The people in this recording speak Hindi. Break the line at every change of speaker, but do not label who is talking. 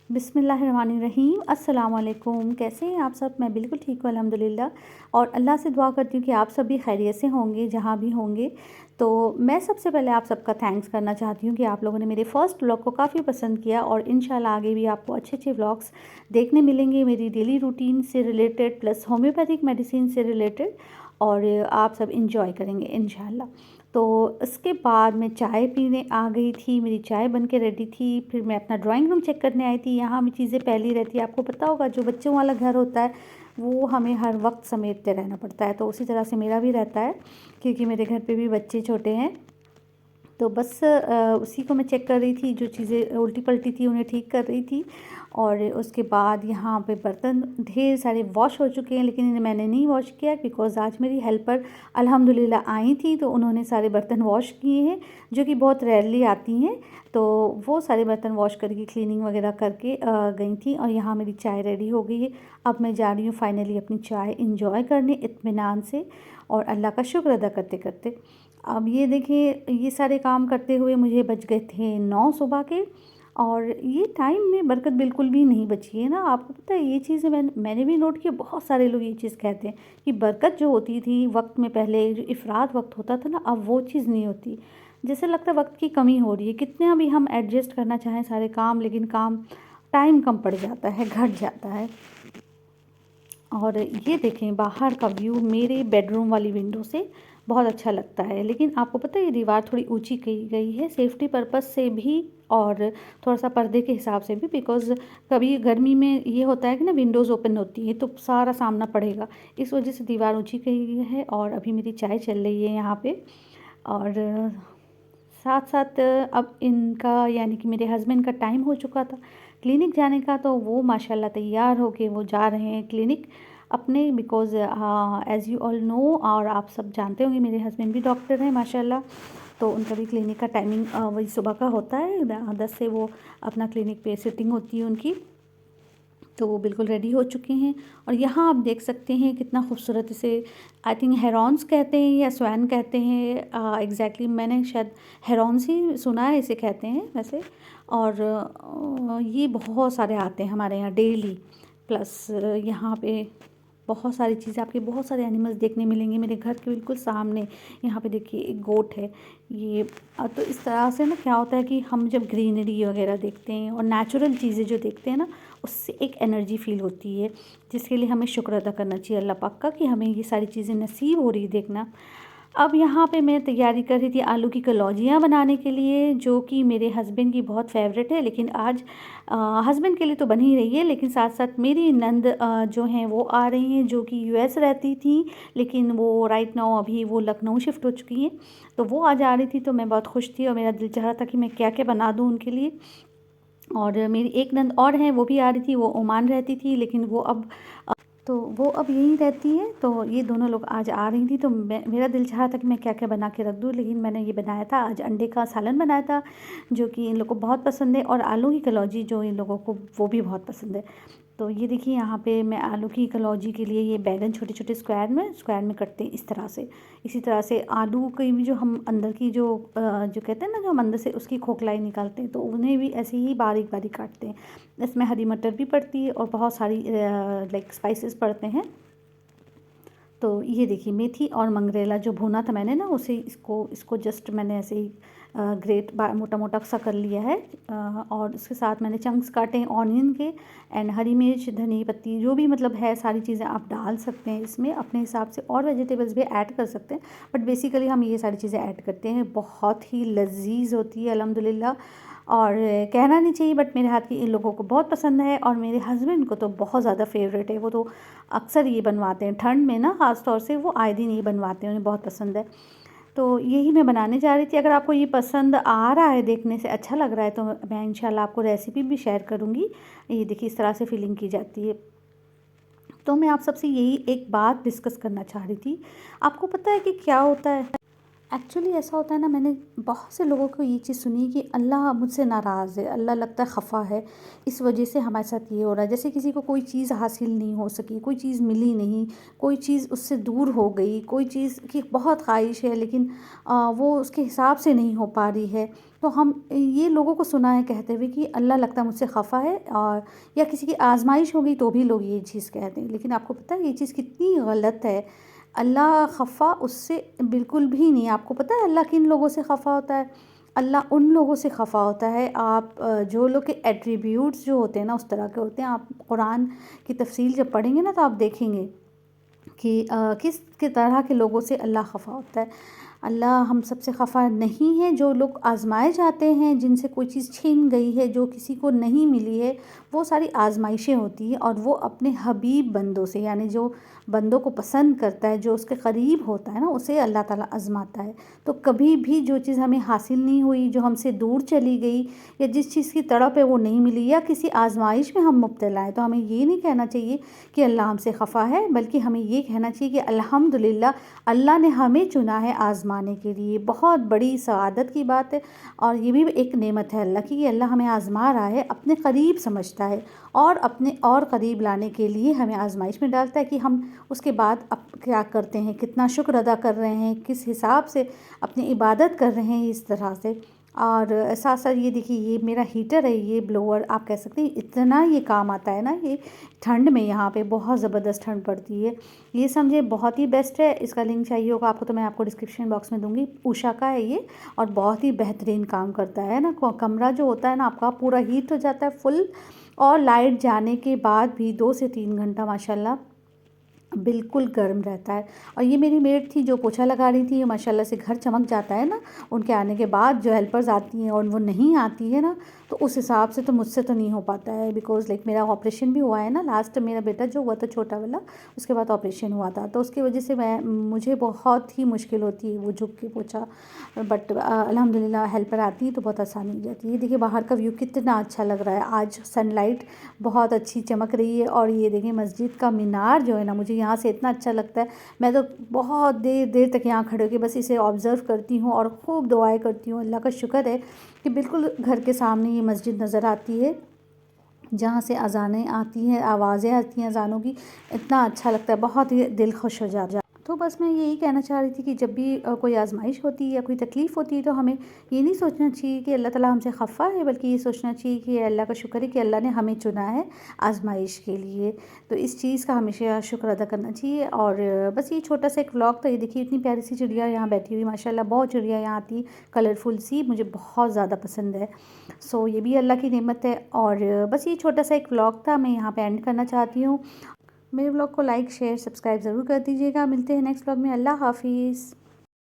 बिस्मिल्लाहिर्रहमानिर्रहीम। अस्सलाम वालेकुम। कैसे हैं आप सब? मैं बिल्कुल ठीक हूँ अल्हम्दुलिल्लाह। और अल्लाह से दुआ करती हूँ कि आप सब भी खैरियत से होंगे जहाँ भी होंगे। तो मैं सबसे पहले आप सबका थैंक्स करना चाहती हूँ कि आप लोगों ने मेरे फ़र्स्ट व्लॉग को काफ़ी पसंद किया और इंशाल्लाह आगे भी आपको अच्छे अच्छे व्लॉग्स देखने मिलेंगे मेरी डेली रूटीन से रिलेटेड प्लस होम्योपैथिक मेडिसिन से रिलेटेड, और आप सब इंजॉय करेंगे इंशाल्लाह। तो इसके बाद मैं चाय पीने आ गई थी, मेरी चाय बन के रेडी थी। फिर मैं अपना ड्राइंग रूम चेक करने आई थी। यहाँ भी चीज़ें पहले रहती है, आपको पता होगा जो बच्चों वाला घर होता है वो हमें हर वक्त समेटते रहना पड़ता है, तो उसी तरह से मेरा भी रहता है क्योंकि मेरे घर पे भी बच्चे छोटे हैं। तो बस उसी को मैं चेक कर रही थी, जो चीज़ें उल्टी पल्टी थी उन्हें ठीक कर रही थी। और उसके बाद यहाँ पे बर्तन ढेर सारे वॉश हो चुके हैं, लेकिन इन्हें मैंने नहीं वॉश किया बिकॉज़ आज मेरी हेल्पर अल्हम्दुलिल्लाह आई थी, तो उन्होंने सारे बर्तन वॉश किए हैं, जो कि बहुत रेयरली आती हैं। तो वो सारे बर्तन वॉश करके क्लीनिंग वगैरह करके गई थी। और यहाँ मेरी चाय रेडी हो गई है। अब मैं जा रही हूँ फाइनली अपनी चाय इंजॉय करने इत्मीनान से और अल्लाह का शुक्र अदा करते करते। अब ये देखिए, ये सारे काम करते हुए मुझे बज गए थे 9 सुबह के। और ये टाइम में बरकत बिल्कुल भी नहीं बची है ना। आपको पता है ये चीज़ें मैंने भी नोट किया, बहुत सारे लोग ये चीज़ कहते हैं कि बरकत जो होती थी वक्त में, पहले जो इफ़रात वक्त होता था ना, अब वो चीज़ नहीं होती। जैसे लगता है वक्त की कमी हो रही है, कितना भी हम एडजस्ट करना चाहें सारे काम, लेकिन काम टाइम कम पड़ जाता है, घट जाता है। और ये देखें बाहर का व्यू मेरे बेडरूम वाली विंडो से बहुत अच्छा लगता है। लेकिन आपको पता है ये दीवार थोड़ी ऊंची की गई है सेफ्टी पर्पस से भी और थोड़ा सा पर्दे के हिसाब से भी, बिकॉज़ कभी गर्मी में ये होता है कि ना विंडोज़ ओपन होती है तो सारा सामना पड़ेगा, इस वजह से दीवार ऊंची की गई है। और अभी मेरी चाय चल रही है यहाँ पे। और साथ साथ अब इनका यानी कि मेरे हस्बैंड का टाइम हो चुका था क्लिनिक जाने का, तो वो माशाल्लाह तैयार होके वो जा रहे हैं क्लिनिक अपने, because as you all know, और आप सब जानते होंगे मेरे हस्बैंड भी डॉक्टर हैं माशाल्लाह। तो उनका भी क्लिनिक का टाइमिंग वही सुबह का होता है, 10 से वो अपना क्लिनिक पे सिटिंग होती है उनकी। तो वो बिल्कुल रेडी हो चुके हैं। और यहाँ आप देख सकते हैं कितना खूबसूरत, इसे आई थिंक हेरॉन्स कहते हैं या स्वैन कहते हैं, एग्जैक्टली मैंने शायद हेरॉन्स ही सुना है इसे कहते हैं वैसे। और ये बहुत सारे आते हैं हमारे यहाँ डेली। प्लस यहाँ पे बहुत सारी चीज़ें, आपके बहुत सारे एनिमल्स देखने मिलेंगे मेरे घर के बिल्कुल सामने। यहाँ पे देखिए एक गोट है ये। तो इस तरह से ना क्या होता है कि हम जब ग्रीनरी वगैरह देखते हैं और नेचुरल चीज़ें जो देखते हैं ना, उससे एक एनर्जी फ़ील होती है, जिसके लिए हमें शुक्र अदा करना चाहिए अल्लाह पाक का कि हमें ये सारी चीज़ें नसीब हो रही है देखना। अब यहाँ पे मैं तैयारी कर रही थी आलू की कलौजियाँ बनाने के लिए, जो कि मेरे हस्बैंड की बहुत फेवरेट है। लेकिन आज हस्बैंड के लिए तो बन ही रही है, लेकिन साथ साथ मेरी नंद जो हैं वो आ रही हैं, जो कि यूएस रहती थी, लेकिन वो राइट नाउ अभी वो लखनऊ शिफ्ट हो चुकी हैं। तो वो आज आ रही थी, तो मैं बहुत खुश थी और मेरा दिल चाह रहा था कि मैं क्या क्या बना दूँ उनके लिए। और मेरी एक नंद और हैं, वो भी आ रही थी, वो ओमान रहती थी, लेकिन वो अब यहीं रहती है। तो ये दोनों लोग आज आ रही थी, तो मेरा दिल चाह रहा था कि मैं क्या क्या बना के रख दूँ, लेकिन मैंने ये बनाया था आज अंडे का सालन बनाया था, जो कि इन लोगों को बहुत पसंद है, और आलू की कलौजी जो इन लोगों को वो भी बहुत पसंद है। तो ये देखिए यहाँ पे मैं आलू की कलौजी के लिए ये बैगन छोटे छोटे स्क्वायर में कटते हैं इस तरह से। इसी तरह से आलू की भी जो हम अंदर की जो कहते हैं ना, जो हम अंदर से उसकी खोखलाई निकालते हैं, तो उन्हें भी ऐसे ही बारीक बारीक काटते हैं। इसमें हरी मटर भी पड़ती है और बहुत सारी लाइक स्पाइसेस पड़ते हैं। तो ये देखिए मेथी और मंगरेला जो भुना था मैंने ना, उसे इसको जस्ट मैंने ऐसे ही ग्रेट मोटा मोटा सा कर लिया है। और उसके साथ मैंने चंक्स काटे हैं ऑनियन के, एंड हरी मिर्च, धनिया पत्ती, जो भी मतलब है सारी चीज़ें आप डाल सकते हैं इसमें अपने हिसाब से, और वेजिटेबल्स भी ऐड कर सकते हैं, बट बेसिकली हम ये सारी चीज़ें ऐड करते हैं। बहुत ही लजीज होती है अल्हम्दुलिल्लाह, और कहना नहीं चाहिए बट मेरे हाथ की इन लोगों को बहुत पसंद है, और मेरे हस्बैंड को तो बहुत ज़्यादा फेवरेट है। वो तो अक्सर ये बनवाते हैं ठंड में ना, ख़ास तौर से वो आए दिन ये बनवाते हैं, उन्हें बहुत पसंद है। तो यही मैं बनाने जा रही थी। अगर आपको ये पसंद आ रहा है, देखने से अच्छा लग रहा है, तो मैं इंशाल्लाह आपको रेसिपी भी शेयर करूँगी। ये देखिए इस तरह से फिलिंग की जाती है। तो मैं आप सबसे यही एक बात डिस्कस करना चाह रही थी। आपको पता है कि क्या होता है एक्चुअली ऐसा होता है ना, मैंने बहुत से लोगों को ये चीज़ सुनी कि अल्लाह मुझसे नाराज़ है, अल्लाह लगता है ख़फ़ा है, इस वजह से हमारे साथ ये हो रहा है। जैसे किसी को कोई चीज़ हासिल नहीं हो सकी, कोई चीज़ मिली नहीं, कोई चीज़ उससे दूर हो गई, कोई चीज़ की बहुत ख्वाहिश है लेकिन वो उसके हिसाब से नहीं हो पा रही है। तो हम ये लोगों को सुना है कहते हुए कि अल्लाह लगता है मुझसे ख़फ़ा है, और या किसी की आज़माइश हो गई तो भी लोग ये चीज़ कहते हैं। लेकिन आपको पता है ये चीज़ कितनी गलत है। अल्लाह ख़फ़ा उससे बिल्कुल भी नहीं। आपको पता है अल्लाह किन लोगों से ख़फ़ा होता है? अल्लाह उन लोगों से ख़फ़ा होता है आप जो लोग के एट्रीब्यूट्स जो होते हैं ना उस तरह के होते हैं। आप कुरान की तफ़सील जब पढ़ेंगे ना तो आप देखेंगे कि किस के तरह के लोगों से अल्लाह ख़फ़ा होता है। अल्लाह हम सबसे ख़फ़ा नहीं है। जो लोग आज़माए जाते हैं, जिनसे कोई चीज़ छीन गई है, जो किसी को नहीं मिली है, वो सारी आज़माइशें होती हैं, और वो अपने हबीब बंदों से, यानी जो बंदों को पसंद करता है, जो उसके क़रीब होता है ना, उसे अल्लाह ताला आज़माता है। तो कभी भी जो चीज़ हमें हासिल नहीं हुई, जो हमसे दूर चली गई, या जिस चीज़ की तड़प है वो नहीं मिली, या किसी आज़माइश में हम मुब्तला हैं, तो हमें ये नहीं कहना चाहिए कि अल्लाह हमसे ख़फ़ा है, बल्कि हमें ये कहना चाहिए कि अल्हम्दुलिल्लाह, अल्लाह ने हमें चुना है आज़माने के लिए। बहुत बड़ी सआदत की बात है, और ये भी एक नेमत है अल्लाह की कि अल्लाह हमें आज़मा रहा है, अपने क़रीब समझता है, और अपने और क़रीब लाने के लिए हमें आज़माइश में डालता है कि हम उसके बाद अब क्या करते हैं, कितना शुक्र अदा कर रहे हैं, किस हिसाब से अपनी इबादत कर रहे हैं, इस तरह से। और साथ साथ ये देखिए, ये मेरा हीटर है, ये ब्लोअर आप कह सकते हैं, इतना ये काम आता है ना, ये ठंड में यहाँ पे बहुत ज़बरदस्त ठंड पड़ती है। ये समझे बहुत ही बेस्ट है। इसका लिंक चाहिए होगा आपको तो मैं आपको डिस्क्रिप्शन बॉक्स में दूँगी। उषा का है ये, और बहुत ही बेहतरीन काम करता है ना। कमरा जो होता है ना आपका पूरा हीट हो जाता है फुल, और लाइट जाने के बाद भी 2 से 3 घंटा माशाल्लाह बिल्कुल गर्म रहता है। और ये मेरी मेड थी जो पोछा लगा रही थी, माशाल्लाह से घर चमक जाता है ना, उनके आने के बाद जो हेल्पर्स आती हैं और वो नहीं आती है ना, तो उस हिसाब से तो मुझसे तो नहीं हो पाता है। बिकॉज़ लाइक मेरा ऑपरेशन भी हुआ है ना, लास्ट मेरा बेटा जो हुआ था छोटा वाला, उसके बाद ऑपरेशन हुआ था, तो उसकी वजह से मुझे बहुत ही मुश्किल होती है वो झुक के पोछा। बट अल्हम्दुलिल्लाह हेल्पर आती है तो बहुत आसानी हो जाती है। देखिए बाहर का व्यू कितना अच्छा लग रहा है, आज सनलाइट बहुत अच्छी चमक रही है। और ये देखिए मस्जिद का मीनार जो है ना, मुझे यहाँ से इतना अच्छा लगता है। मैं तो बहुत देर देर तक यहाँ खड़े होकर बस इसे ऑब्ज़र्व करती हूँ और खूब दुआएं करती हूँ। अल्लाह का शुक्र है कि बिल्कुल घर के सामने ये मस्जिद नज़र आती है, जहाँ से अज़ानें आती हैं, आवाज़ें आती हैं अज़ानों की। इतना अच्छा लगता है, बहुत ही दिल खुश हो जाता है। तो बस मैं यही कहना चाह रही थी कि जब भी कोई आज़माइश होती है या कोई तकलीफ़ होती है, तो हमें ये नहीं सोचना चाहिए कि अल्लाह ताला हमसे ख़फ़ा है, बल्कि ये सोचना चाहिए कि अल्लाह का शुक्र है कि अल्लाह ने हमें चुना है आज़माइश के लिए। तो इस चीज़ का हमेशा शुक्र अदा करना चाहिए। और बस ये छोटा सा एक व्लॉग था। ये देखिए इतनी प्यारी सी चिड़िया यहाँ बैठी हुई, माशाल्लाह बहुत चिड़िया यहाँ आती, कलरफुल सी, मुझे बहुत ज़्यादा पसंद है। सो ये भी अल्लाह की नेमत है। और बस ये छोटा सा एक व्लॉग था, मैं यहाँ पे एंड करना चाहती हूँ। मेरे व्लॉग को लाइक शेयर सब्सक्राइब ज़रूर कर दीजिएगा। मिलते हैं नेक्स्ट व्लॉग में। अल्लाह हाफ़िज़।